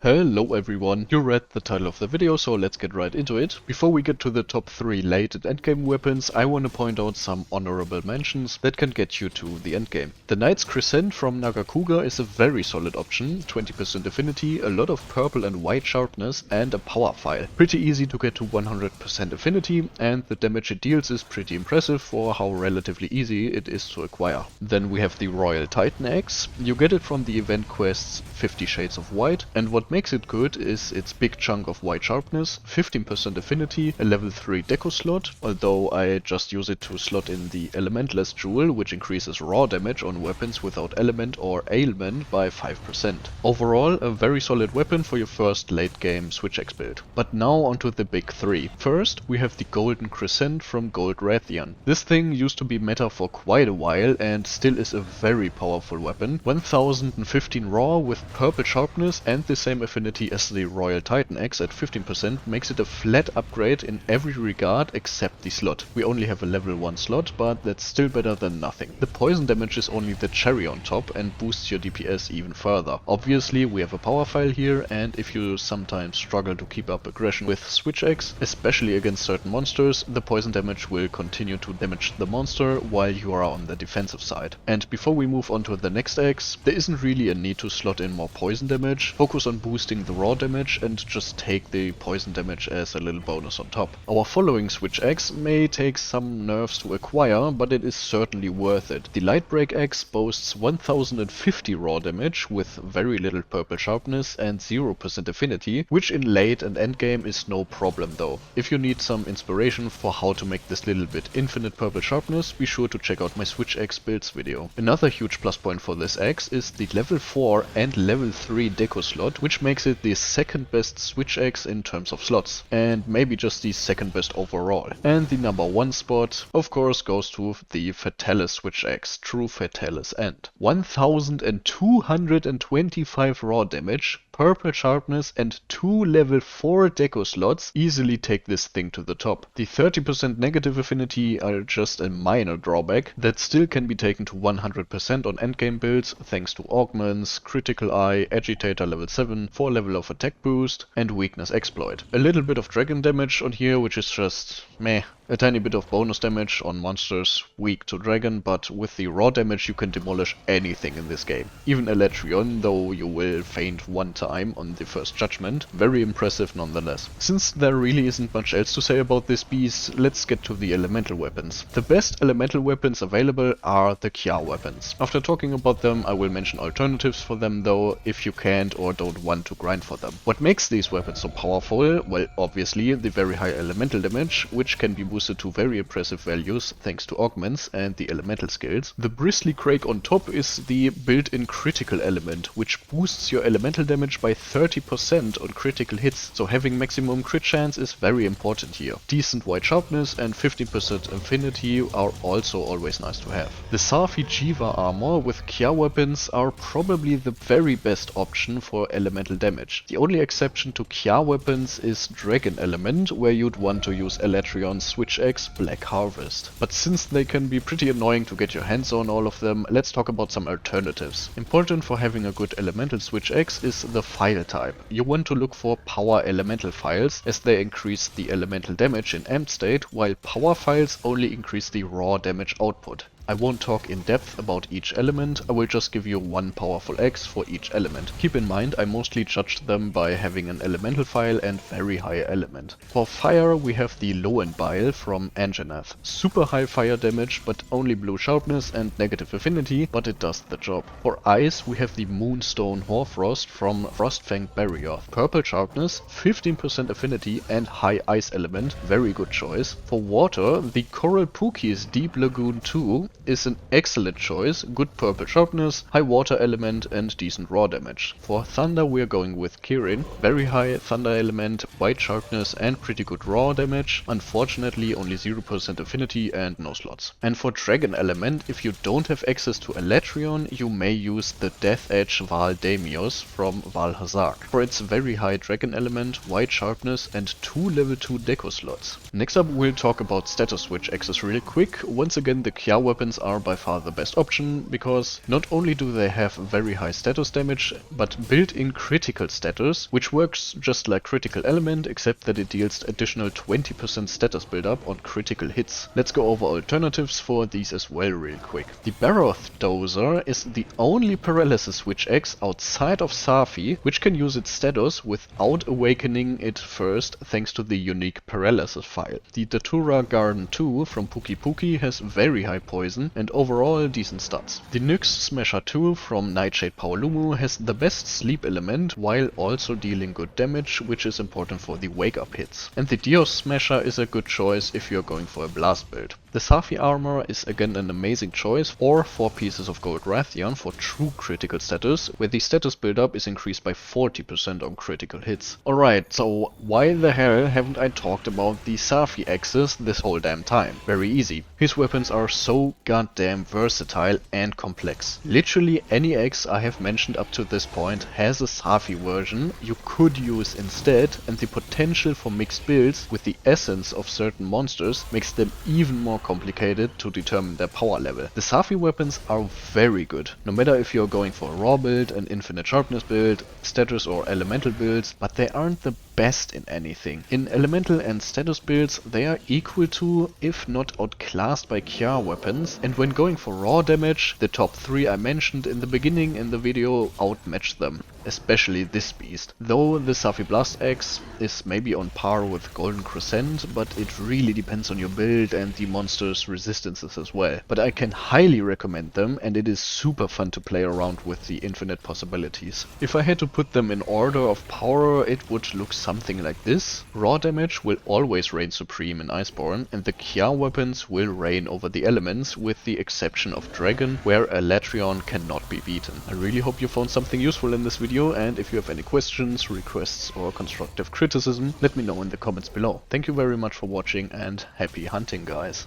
Hello everyone, you read the title of the video, so let's get right into it. Before we get to the top 3 late and endgame weapons, I want to point out some honorable mentions that can get you to the endgame. The Knight's Crescent from Nagakuga is a very solid option, 20% affinity, a lot of purple and white sharpness and a power file. Pretty easy to get to 100% affinity, and the damage it deals is pretty impressive for how relatively easy it is to acquire. Then we have the Royal Titan Axe. You get it from the event quests 50 Shades of White, and what makes it good is its big chunk of white sharpness, 15% affinity, a level 3 deco slot, although I just use it to slot in the Elementless Jewel, which increases raw damage on weapons without element or ailment by 5%. Overall, a very solid weapon for your first late game Switch X build. But now onto the big 3. First, we have the Golden Crescent from Gold Rathian. This thing used to be meta for quite a while and still is a very powerful weapon. 1015 raw with purple sharpness and the same affinity as the Royal Titan Axe at 15% makes it a flat upgrade in every regard except the slot. We only have a level 1 slot, but that's still better than nothing. The poison damage is only the cherry on top and boosts your DPS even further. Obviously we have a power file here, and if you sometimes struggle to keep up aggression with Switch X, especially against certain monsters, the poison damage will continue to damage the monster while you are on the defensive side. And before we move on to the next axe, there isn't really a need to slot in more poison damage. Focus on boosting the raw damage and just take the poison damage as a little bonus on top. Our following Switch Axe may take some nerfs to acquire, but it is certainly worth it. The Lightbreak Axe boasts 1050 raw damage with very little purple sharpness and 0% affinity, which in late and endgame is no problem though. If you need some inspiration for how to make this little bit infinite purple sharpness, be sure to check out my Switch Axe builds video. Another huge plus point for this axe is the level 4 and level 3 deco slot, which makes it the second best Switch Axe in terms of slots, and maybe just the second best overall. And the number 1 spot, of course, goes to the Fatalis Switch Axe, True Fatalis End. 1225 raw damage, purple sharpness and 2 level 4 deco slots easily take this thing to the top. The 30% negative affinity are just a minor drawback that still can be taken to 100% on endgame builds thanks to augments, critical eye, agitator level 7, 4 level of attack boost and weakness exploit. A little bit of dragon damage on here, which is just meh. A tiny bit of bonus damage on monsters weak to dragon, but with the raw damage you can demolish anything in this game. Even Elytrion, though you will faint one time on the first judgment. Very impressive nonetheless. Since there really isn't much else to say about this beast, let's get to the elemental weapons. The best elemental weapons available are the Kya weapons. After talking about them, I will mention alternatives for them though, if you can't or don't want to grind for them. What makes these weapons so powerful? Well, obviously the very high elemental damage, which can be boosted to very impressive values thanks to augments and the elemental skills. The Bristly Crake on top is the built-in critical element, which boosts your elemental damage by 30% on critical hits, so having maximum crit chance is very important here. Decent white sharpness and 15% affinity are also always nice to have. The Safi Jiva armor with Kya weapons are probably the very best option for elemental damage. The only exception to Kya weapons is Dragon Element, where you'd want to use Elytrion's Switch Axe Black Harvest. But since they can be pretty annoying to get your hands on all of them, let's talk about some alternatives. Important for having a good elemental Switch Axe is the file type. You want to look for power elemental files, as they increase the elemental damage in amped state, while power files only increase the raw damage output. I won't talk in depth about each element, I will just give you one powerful axe for each element. Keep in mind I mostly judged them by having an elemental file and very high element. For fire we have the Lowen Bile from Anjanath. Super high fire damage but only blue sharpness and negative affinity, but it does the job. For ice we have the Moonstone Hoarfrost from Frostfang Barrioth. Purple sharpness, 15% affinity and high ice element, very good choice. For water, the Coral Pookie's Deep Lagoon 2 is an excellent choice, good purple sharpness, high water element and decent raw damage. For thunder we are going with Kirin, very high thunder element, white sharpness and pretty good raw damage, unfortunately only 0% affinity and no slots. And for dragon element, if you don't have access to Elytrion, you may use the Death Edge Val Damios from Val Hazak. For its very high dragon element, white sharpness and 2 level 2 deco slots. Next up we'll talk about status switch axes really quick. Once again the Kya weapons are by far the best option, because not only do they have very high status damage, but built-in critical status, which works just like critical element, except that it deals additional 20% status build-up on critical hits. Let's go over alternatives for these as well real quick. The Baroth Dozer is the only paralysis switch X outside of Safi, which can use its status without awakening it first thanks to the unique paralysis file. The Datura Garden 2 from Puki Puki has very high poison and overall decent stats. The Nyx Smasher 2 from Nightshade Paolumu has the best sleep element while also dealing good damage, which is important for the wake up hits. And the Dios Smasher is a good choice if you're going for a blast build. The Safi armor is again an amazing choice, or 4 pieces of gold Rathian for true critical status, where the status build-up is increased by 40% on critical hits. Alright, so why the hell haven't I talked about the Safi axes this whole damn time? Very easy. His weapons are so goddamn versatile and complex. Literally any axe I have mentioned up to this point has a Safi version you could use instead, and the potential for mixed builds with the essence of certain monsters makes them even more complicated to determine their power level. The Safi weapons are very good, no matter if you're going for a raw build, an infinite sharpness build, status or elemental builds, but they aren't the best in anything. In elemental and status builds they are equal to, if not outclassed by Kya weapons, and when going for raw damage, the top 3 I mentioned in the beginning in the video outmatch them. Especially this beast. Though the Safi Blast Axe is maybe on par with Golden Crescent, but it really depends on your build and the monster's resistances as well. But I can highly recommend them, and it is super fun to play around with the infinite possibilities. If I had to put them in order of power, it would look something like this. Raw damage will always reign supreme in Iceborne, and the Kya weapons will reign over the elements, with the exception of Dragon, where a Latrion cannot be beaten. I really hope you found something useful in this video, and if you have any questions, requests or constructive criticism, let me know in the comments below. Thank you very much for watching and happy hunting, guys.